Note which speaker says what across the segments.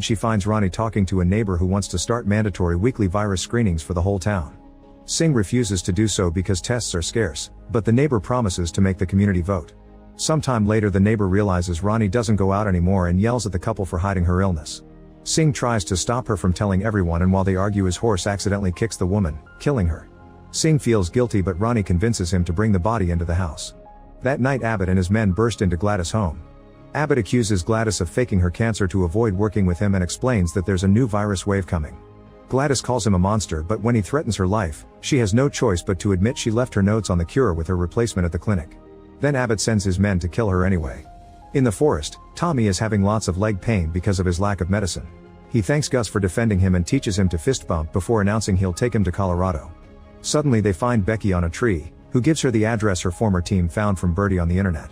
Speaker 1: She finds Ronnie talking to a neighbor who wants to start mandatory weekly virus screenings for the whole town. Singh refuses to do so because tests are scarce, but the neighbor promises to make the community vote. Sometime later the neighbor realizes Ronnie doesn't go out anymore and yells at the couple for hiding her illness. Singh tries to stop her from telling everyone, and while they argue his horse accidentally kicks the woman, killing her. Singh feels guilty, but Ronnie convinces him to bring the body into the house. That night Abbott and his men burst into Gladys' home. Abbott accuses Gladys of faking her cancer to avoid working with him and explains that there's a new virus wave coming. Gladys calls him a monster, but when he threatens her life, she has no choice but to admit she left her notes on the cure with her replacement at the clinic. Then Abbott sends his men to kill her anyway. In the forest, Tommy is having lots of leg pain because of his lack of medicine. He thanks Gus for defending him and teaches him to fist bump before announcing he'll take him to Colorado. Suddenly they find Becky on a tree, who gives her the address her former team found from Birdie on the internet.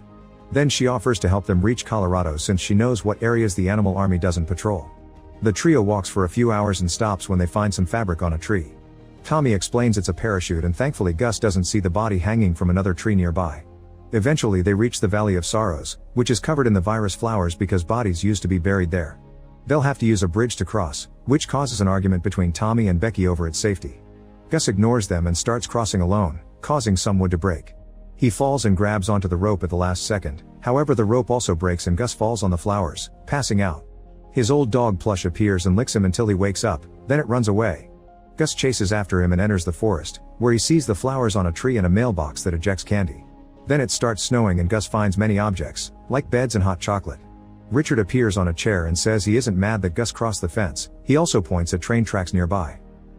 Speaker 1: Then she offers to help them reach Colorado since she knows what areas the animal army doesn't patrol. The trio walks for a few hours and stops when they find some fabric on a tree. Tommy explains it's a parachute, and thankfully Gus doesn't see the body hanging from another tree nearby. Eventually they reach the Valley of Sorrows, which is covered in the virus flowers because bodies used to be buried there. They'll have to use a bridge to cross, which causes an argument between Tommy and Becky over its safety. Gus ignores them and starts crossing alone, causing some wood to break. He falls and grabs onto the rope at the last second, however the rope also breaks and Gus falls on the flowers, passing out. His old dog Plush appears and licks him until he wakes up, then it runs away. Gus chases after him and enters the forest, where he sees the flowers on a tree and a mailbox that ejects candy. Then it starts snowing and Gus finds many objects, like beds and hot chocolate. Richard appears on a chair and says he isn't mad that Gus crossed the fence. He also points at train tracks nearby.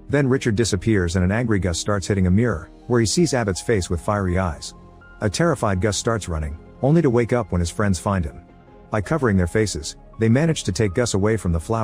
Speaker 1: Then Richard disappears and an angry Gus starts hitting a mirror, where he sees Abbott's face with fiery eyes. A terrified Gus starts running, only to wake up when his friends find him. By covering their faces, they manage to take Gus away from the flowers.